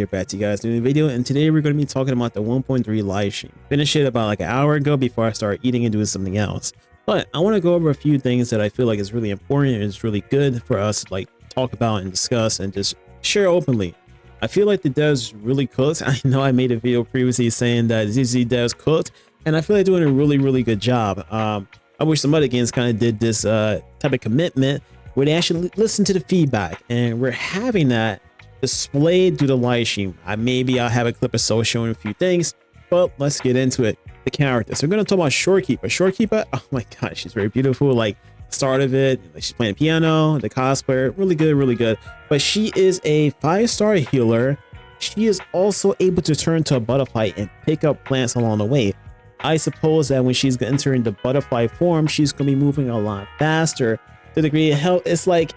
Here back to you guys doing a video, and today we're going to be talking about the 1.3 live stream. Finished it about like an hour ago before I started eating and doing something else. But I want to go over a few things that I feel like is really important and is really good for us to like talk about and discuss and just share openly. I feel like the devs really cooked. I know I made a video previously saying that ZZ devs cooked, and I feel like doing a really good job. I wish some other games kind of did this type of commitment where they actually listen to the feedback, and we're having that displayed through the live stream. Maybe I'll have a clip or so showing a few things, but let's get into it. The character. So we're gonna talk about Shorekeepr. Shorekeepr, oh my god, she's very beautiful. Like start of it, like she's playing piano, the cosplayer, really good. But she is a 5-star healer. She is also able to turn to a butterfly and pick up plants along the way. I suppose that when she's entering the butterfly form, she's gonna be moving a lot faster to the degree of health. It's like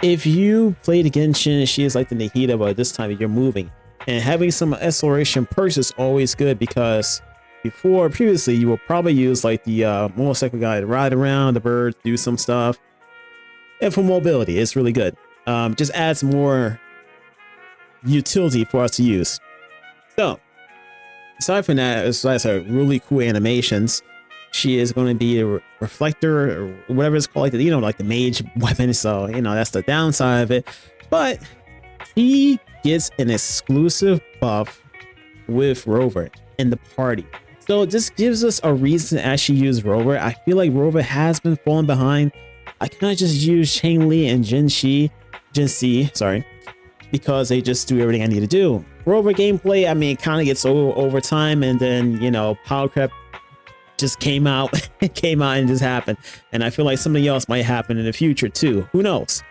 if you played Genshin, she is like the Nahida, but this time you're moving. And having some exploration perks is always good, because previously you will probably use like the motorcycle guy to ride around, the bird, do some stuff. And for mobility, it's really good. Just adds more utility for us to use. So, aside from that, besides her really cool animations, she is going to be a reflector or whatever it's called, like the, like the mage weapon. So, that's the downside of it. But she gets an exclusive buff with Rover in the party. So this gives us a reason to actually use Rover. I feel like Rover has been falling behind. I kind of just use Chang Li and Gen C, because they just do everything I need to do. Rover gameplay, I mean, it kind of gets over time, and then power creep just came out and just happened. And I feel like something else might happen in the future too. Who knows?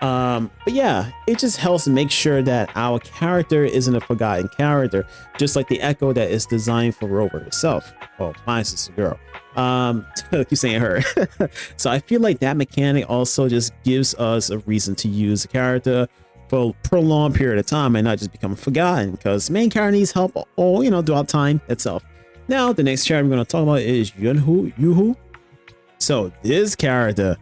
But yeah, it just helps to make sure that our character isn't a forgotten character, just like the Echo that is designed for Rover herself. Oh, mine's just a girl. I keep saying her. So I feel like that mechanic also just gives us a reason to use the character for a prolonged period of time and not just become forgotten, because main character needs help all throughout time itself. Now the next character we're going to talk about is Youhu. So this character,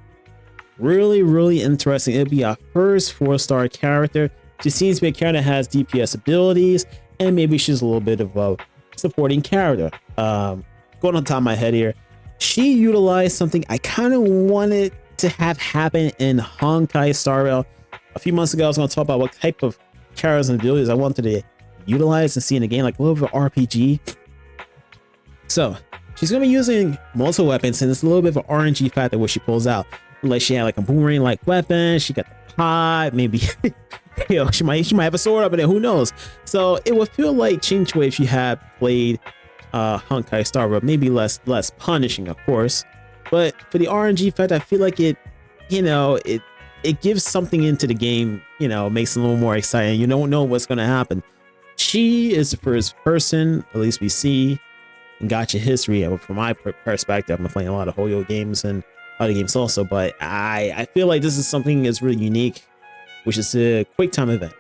really interesting. It'll be our first 4-star character. She seems to be a character that has DPS abilities, and maybe she's a little bit of a supporting character. Going on top of my head here, she utilized something I kind of wanted to have happen in Honkai Star Rail. A few months ago, I was going to talk about what type of characters and abilities I wanted to utilize and see in the game, like a little bit of RPG. So she's going to be using multiple weapons, and it's a little bit of an RNG factor what she pulls out. Like she had like a boomerang like weapon, she got the pot, maybe she might have a sword up in there, who knows. So it would feel like Chinchue if she had played Honkai Star Rail, maybe less punishing, of course. But for the RNG fact, I feel like it gives something into the game, makes it a little more exciting. You don't know what's gonna happen. She is the first person, at least we see in gacha history, from my perspective. I'm playing a lot of Hoyo games and other games also, but I feel like this is something that's really unique, which is a quick time event.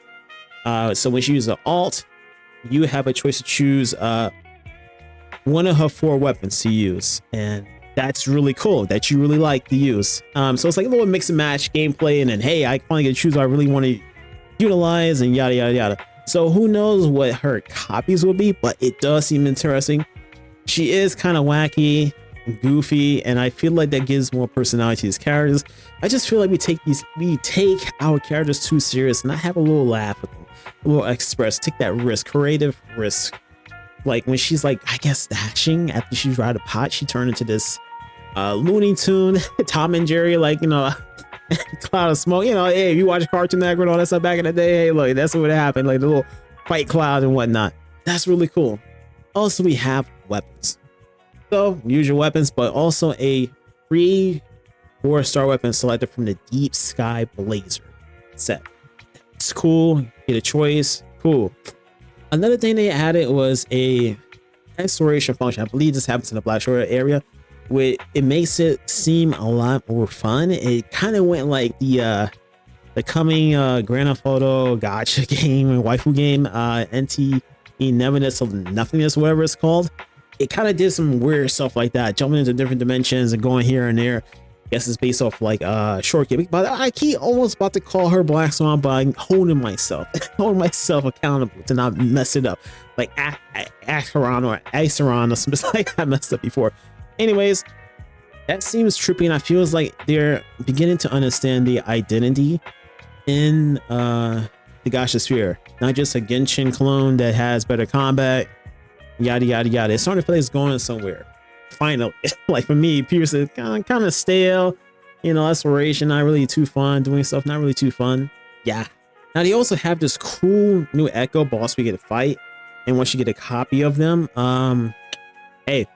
So when she uses an alt, you have a choice to choose one of her 4 weapons to use, and that's really cool that you really like to use. So it's like a little mix and match gameplay, and then hey, I finally get to choose what I really want to utilize, and yada. So who knows what her copies will be, but it does seem interesting. She is kind of wacky, goofy, and I feel like that gives more personality to these characters. I just feel like we take our characters too serious, and not have a little laugh with them, a little express, take that risk, creative risk. Like when she's like, I guess, dashing after she's ride a pot, she turned into this Looney Tune, Tom and Jerry, like cloud of smoke. Hey, if you watch Cartoon Network and all that stuff back in the day, hey, look, that's what happened, like the little white cloud and whatnot. That's really cool. Also, we have weapons. So usual weapons, but also a free 4-star weapon selected from the Deep Sky Blazer set. It's cool. Get a choice. Cool. Another thing they added was a exploration function. I believe this happens in the Black Shore area, where it makes it seem a lot more fun. It kind of went like the coming Grand Theft Auto gacha game and waifu game, NT Neverness of Nothingness, whatever it's called. It kind of did some weird stuff like that, jumping into different dimensions and going here and there. guess it's based off like Shorekeepr, but I keep almost about to call her Black Swan, but I'm holding myself accountable to not mess it up, like Acheron or Iceron or something like I messed up before. Anyways, that seems trippy, and I feels like they're beginning to understand the identity in the gacha sphere, not just a Genshin clone that has better combat, yada yada yada. It's starting to feel like it's going somewhere. Finally, like for me, previously kind of stale, you know, exploration not really too fun, doing stuff not really too fun. Yeah. Now they also have this cool new Echo boss we get to fight, and once you get a copy of them, hey,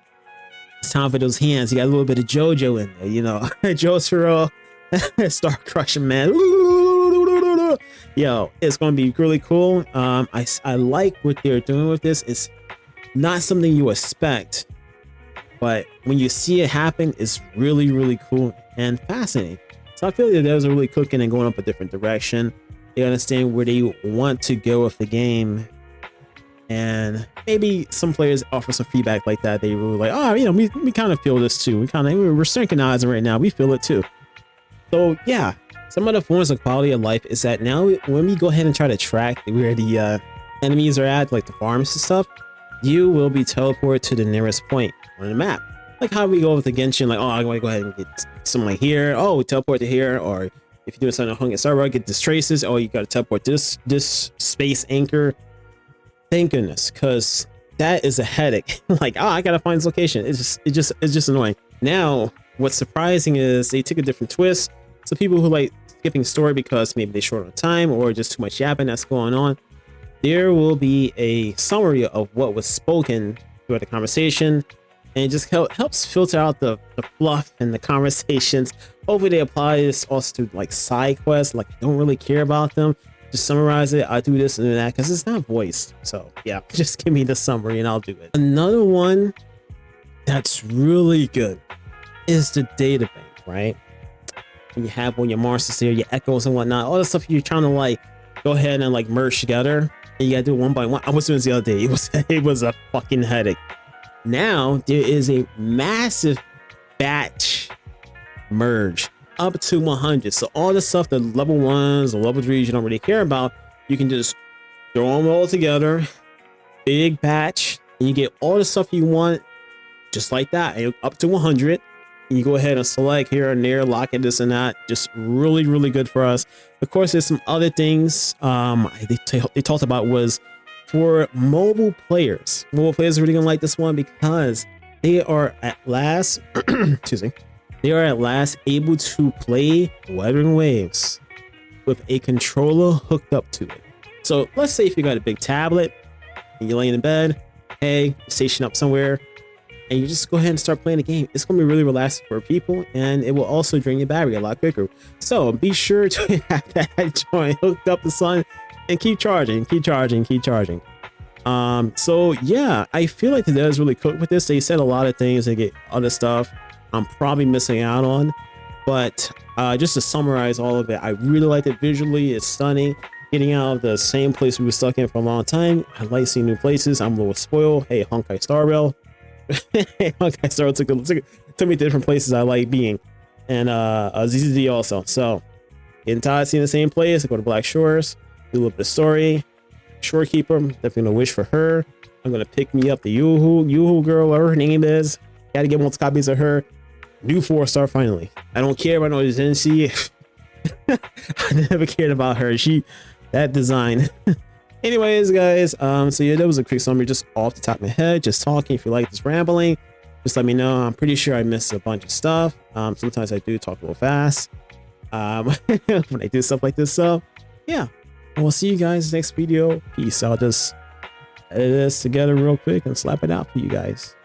it's time for those hands. You got a little bit of JoJo in there, you know. Jotaro, Star Crushing Man. Yo, it's gonna be really cool. I like what they're doing with this. It's not something you expect, but when you see it happen, it's really, really cool and fascinating. So I feel like those are really cooking and going up a different direction. They understand where they want to go with the game, and maybe some players offer some feedback like that. They were like, oh, you know, we kind of feel this too. We're synchronizing right now. We feel it too. So yeah, some of the forms of quality of life is that now when we go ahead and try to track where the enemies are at, like the farms and stuff, you will be teleported to the nearest point on the map. Like how we go with the Genshin, like, oh, I want to go ahead and get someone like here. Oh, we teleport to here. Or if you're doing something on Hunger Server, get this traces. Oh, you got to teleport this space anchor. Thank goodness, because that is a headache. Like, oh, I gotta find this location. It's just annoying. Now, what's surprising is they took a different twist. So people who like skipping story because maybe they're short on time or just too much yapping that's going on, there will be a summary of what was spoken throughout the conversation, and it just helps filter out the fluff and the conversations. Hopefully they apply this also to like side quests, like don't really care about them. Just summarize it. I do this and that because it's not voiced. So yeah, just give me the summary and I'll do it. Another one that's really good is the data bank, right? When you have all your monsters there, your echoes and whatnot, all the stuff you're trying to like go ahead and like merge together, and you gotta do it one by one. I was doing this the other day. It was a fucking headache. Now there is a massive batch merge up to 100. So all the stuff, the level 1s, the level 3s you don't really care about, you can just throw them all together, big batch, and you get all the stuff you want just like that, and up to 100. And you go ahead and select here and there, lock it, this and that. Just really, really good for us. Of course, there's some other things they talked about was for mobile players. Mobile players are really gonna like this one because they are at last, excuse me, they are at last able to play Wuthering Waves with a controller hooked up to it. So let's say if you got a big tablet and you're laying in bed, hey, station up somewhere, and you just go ahead and start playing the game. It's going to be really relaxing for people, and it will also drain your battery a lot quicker. So be sure to have that joint hooked up to the sun and keep charging. So yeah, I feel like today is really cooked with this. They said a lot of things. They get other stuff I'm probably missing out on, but just to summarize all of it, I really liked it visually. It's stunning. Getting out of the same place we were stuck in for a long time. I like seeing new places. I'm a little spoiled. Hey, Honkai Star Rail. Honkai Star Rail took me to different places I like being, and ZZD also. So getting tired seeing the same place. I go to Black Shores, do a little bit of story. Shorekeepr, definitely gonna wish for her. I'm gonna pick me up the Youhu girl, whatever her name is. Gotta get multiple copies of her. New 4-star finally. I don't care about no NC. I never cared about her. That design. Anyways, guys, so yeah, that was a quick summary just off the top of my head, just talking. If you like this rambling, just let me know. I'm pretty sure I missed a bunch of stuff. Sometimes I do talk a little fast when I do stuff like this. So yeah, and we'll see you guys next video. Peace. I'll just edit this together real quick and slap it out for you guys.